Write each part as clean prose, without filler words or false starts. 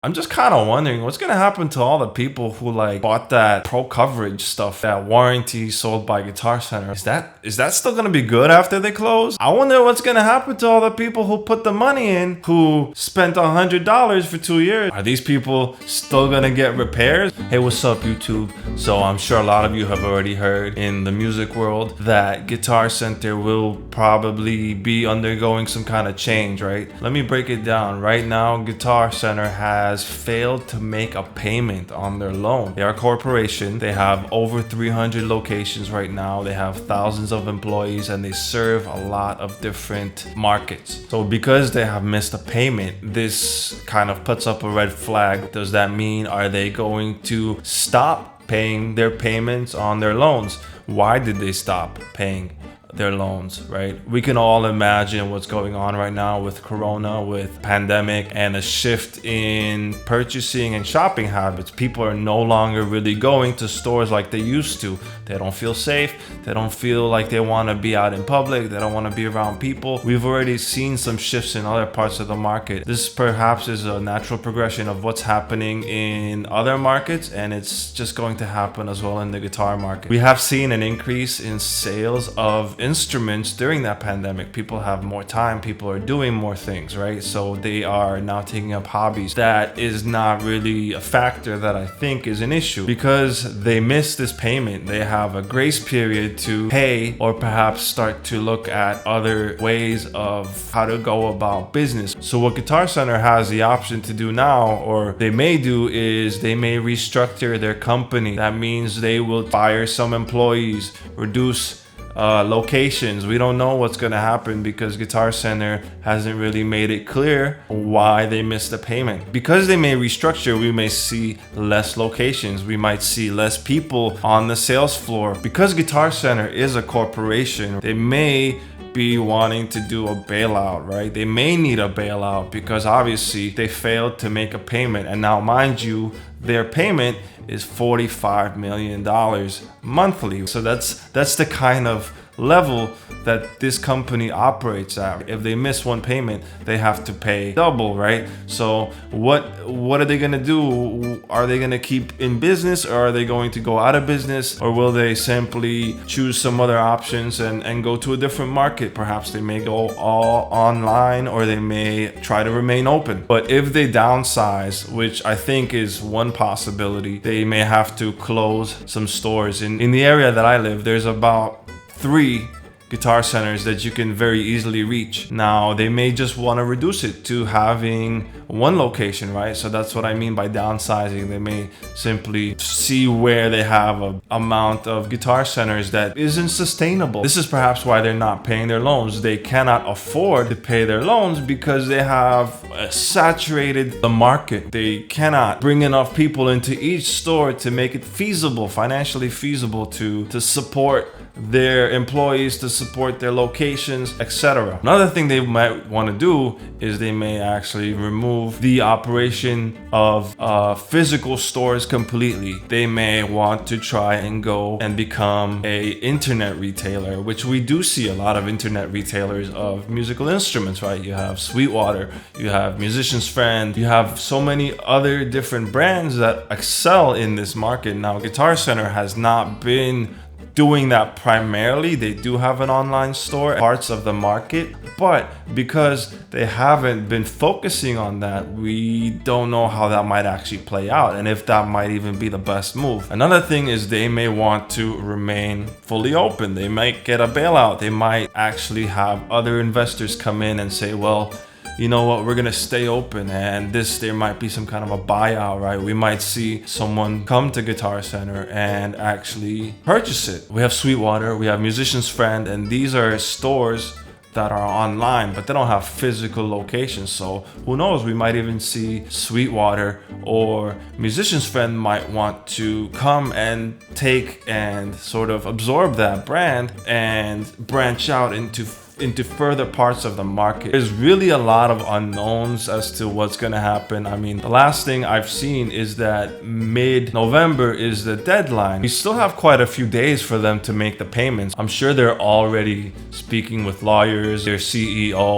I'm just kind of wondering what's going to happen to all the people who like bought that pro coverage stuff, that warranty sold by Guitar Center. Is that still going to be good after they close? I wonder what's going to happen to all the people who put the money in, who spent $100 for 2 years. Are these people still going to get repairs? Hey, what's up, YouTube? So I'm sure a lot of you have already heard in the music world that Guitar Center will probably be undergoing some kind of change, right? Let me break it down. Right now, Guitar Center has failed to make a payment on their loan. They are a corporation. They have over 300 locations right now. They have thousands of employees and they serve a lot of different markets. So because they have missed a payment, this kind of puts up a red flag. Does that mean, are they going to stop paying their payments on their loans? Why did they stop paying their loans, right? We can all imagine what's going on right now with Corona, with pandemic, and a shift in purchasing and shopping habits. People are no longer really going to stores like they used to. They don't feel safe. They don't feel like they want to be out in public. They don't want to be around people. We've already seen some shifts in other parts of the market. This perhaps is a natural progression of what's happening in other markets, and it's just going to happen as well in the guitar market. We have seen an increase in sales of instruments during that pandemic. People have more time, people are doing more things, right? So they are now taking up hobbies. That is not really a factor that I think is an issue, because they missed this payment. They have a grace period to pay, or perhaps start to look at other ways of how to go about business. So what Guitar Center has the option to do now, or they may do, is they may restructure their company. That means they will fire some employees, reduce locations. We don't know what's going to happen because Guitar Center hasn't really made it clear why they missed the payment. Because they may restructure, we may see less locations. We might see less people on the sales floor. Because Guitar Center is a corporation, they may be wanting to do a bailout, right? They may need a bailout because obviously they failed to make a payment. And now, mind you, their payment is $45 million monthly. So that's the kind of level that this company operates at. If they miss one payment, they have to pay double, right? So what are they gonna do? Are they gonna keep in business, or are they going to go out of business, or will they simply choose some other options and go to a different market? Perhaps they may go all online, or they may try to remain open. But if they downsize, which I think is one possibility, they may have to close some stores. In the area that I live, there's about 3 Guitar Centers that you can very easily reach. Now, they may just want to reduce it to having one location, right? So that's what I mean by downsizing. They may simply see where they have an amount of Guitar Centers that isn't sustainable. This is perhaps why they're not paying their loans. They cannot afford to pay their loans because they have saturated the market. They cannot bring enough people into each store to make it feasible, financially feasible to support their employees, to support their locations, etc. Another thing they might want to do is they may actually remove the operation of physical stores completely. They may want to try and go and become a internet retailer, which we do see a lot of internet retailers of musical instruments, right? You have SweetWater, you have Musician's Friend, you have so many other different brands that excel in this market. Now, Guitar Center has not been doing that primarily. They do have an online store, parts of the market, but because they haven't been focusing on that, we don't know how that might actually play out and if that might even be the best move. Another thing is they may want to remain fully open. They might get a bailout. They might actually have other investors come in and say, well, you know what, we're gonna stay open, and there might be some kind of a buyout, right? We might see someone come to Guitar Center and actually purchase it. We have SweetWater, we have Musician's Friend, and these are stores that are online, but they don't have physical locations. So who knows, we might even see SweetWater or Musician's Friend might want to come and take and sort of absorb that brand and branch out into into further parts of the market. There's really a lot of unknowns as to what's going to happen. I mean, the last thing I've seen is that mid-November is the deadline. We still have quite a few days for them to make the payments. I'm sure they're already speaking with lawyers, their CEO,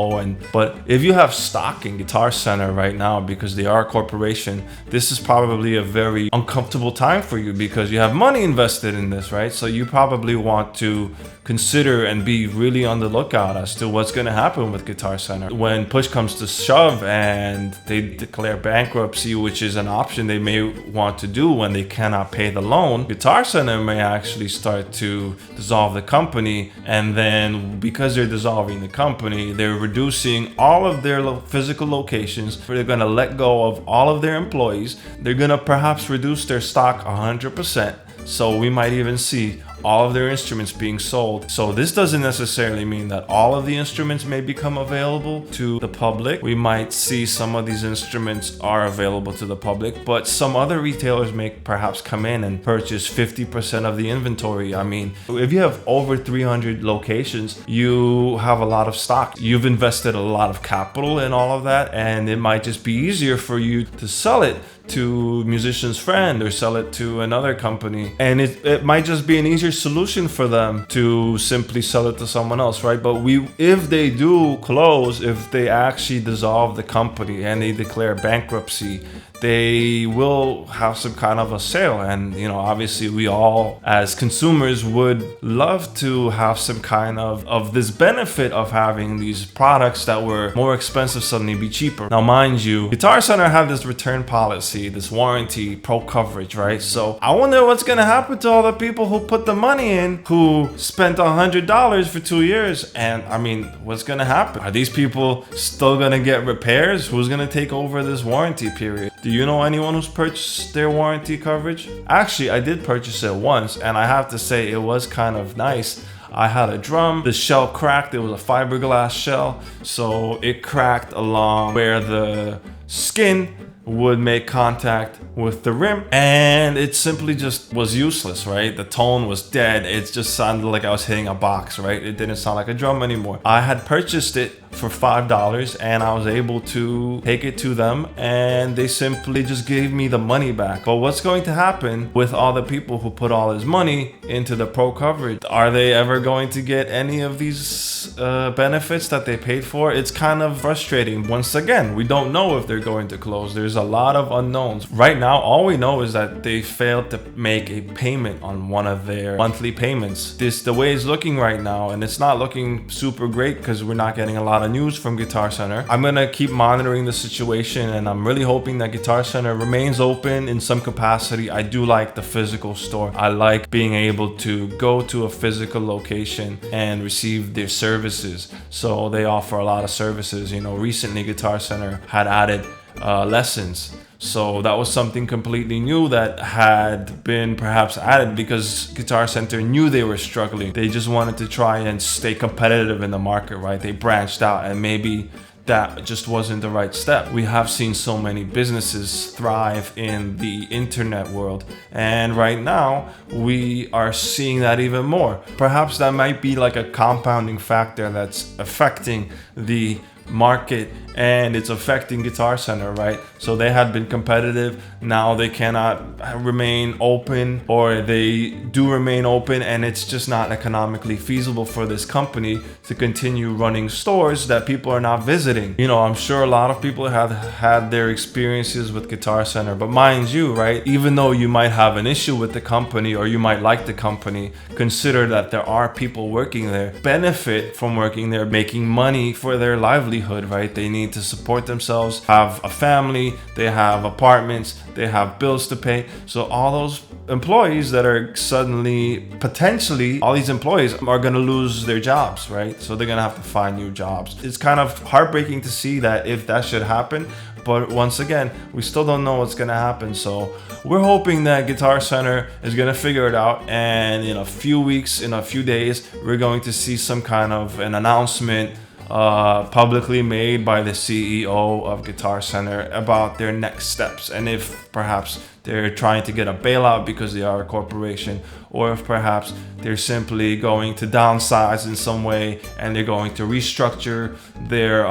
but if you have stock in Guitar Center right now, because they are a corporation, this is probably a very uncomfortable time for you because you have money invested in this, right? So you probably want to consider and be really on the lookout as to what's going to happen with Guitar Center. When push comes to shove and they declare bankruptcy, which is an option they may want to do when they cannot pay the loan, Guitar Center may actually start to dissolve the company. And then because they're dissolving the company, they're reducing all of their physical locations. They're going to let go of all of their employees. They're going to perhaps reduce their stock 100%. So we might even see all of their instruments being sold. So this doesn't necessarily mean that all of the instruments may become available to the public. We might see some of these instruments are available to the public, but some other retailers may perhaps come in and purchase 50% of the inventory. I mean, if you have over 300 locations, you have a lot of stock. You've invested a lot of capital in all of that, and it might just be easier for you to sell it to musician's friend or sell it to another company, and it might just be an easier solution for them to simply sell it to someone else, right? But if they do close, if they actually dissolve the company and they declare bankruptcy, they will have some kind of a sale. And obviously we all as consumers would love to have some kind of this benefit of having these products that were more expensive suddenly be cheaper. Now mind you, Guitar Center have this return policy, this warranty, pro coverage, right? So I wonder what's gonna happen to all the people who put the money in, who spent $100 for 2 years. And I mean, what's gonna happen? Are these people still gonna get repairs? Who's gonna take over this warranty period? Do you know anyone who's purchased their warranty coverage? Actually, I did purchase it once, and I have to say it was kind of nice. I had a drum, the shell cracked, it was a fiberglass shell, so it cracked along where the skin would make contact with the rim, and it simply just was useless, right? The tone was dead. It just sounded like I was hitting a box, right? It didn't sound like a drum anymore. I had purchased it for $5 and I was able to take it to them, and they simply just gave me the money back. But what's going to happen with all the people who put all this money into the pro coverage? Are they ever going to get any of these benefits that they paid for? It's kind of frustrating. Once again, we don't know if they're going to close. There's a lot of unknowns. Right now, all we know is that they failed to make a payment on one of their monthly payments. The way it's looking right now, and it's not looking super great because we're not getting a lot of news from Guitar Center. I'm gonna keep monitoring the situation, and I'm really hoping that Guitar Center remains open in some capacity. I do like the physical store. I like being able to go to a physical location and receive their services. So they offer a lot of services. Recently Guitar Center had added lessons. So that was something completely new that had been perhaps added because Guitar Center knew they were struggling. They just wanted to try and stay competitive in the market, right? They branched out, and maybe that just wasn't the right step. We have seen so many businesses thrive in the internet world, and right now we are seeing that even more. Perhaps that might be like a compounding factor that's affecting the market, and it's affecting Guitar Center, right? So they had been competitive, now they cannot remain open, or they do remain open and it's just not economically feasible for this company to continue running stores that people are not visiting. I'm sure a lot of people have had their experiences with Guitar Center, but mind you, right, even though you might have an issue with the company or you might like the company, consider that there are people working there, benefit from working there, making money for their livelihood, right? They need to support themselves, have a family, they have apartments, they have bills to pay. So all those employees that are suddenly, potentially, all these employees are going to lose their jobs, right? So they're going to have to find new jobs. It's kind of heartbreaking to see that if that should happen. But once again, we still don't know what's going to happen. So we're hoping that Guitar Center is going to figure it out. And in a few weeks, in a few days, we're going to see some kind of an announcement publicly made by the CEO of Guitar Center about their next steps, and if perhaps they're trying to get a bailout because they are a corporation, or if perhaps they're simply going to downsize in some way and they're going to restructure their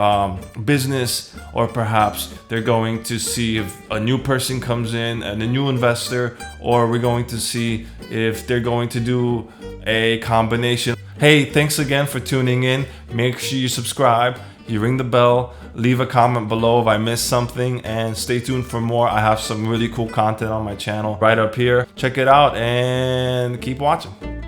business, or perhaps they're going to see if a new person comes in and a new investor, or we're going to see if they're going to do a combination. Hey, thanks again for tuning in. Make sure you subscribe, you ring the bell, leave a comment below if I missed something, and stay tuned for more. I have some really cool content on my channel right up here. Check it out and keep watching.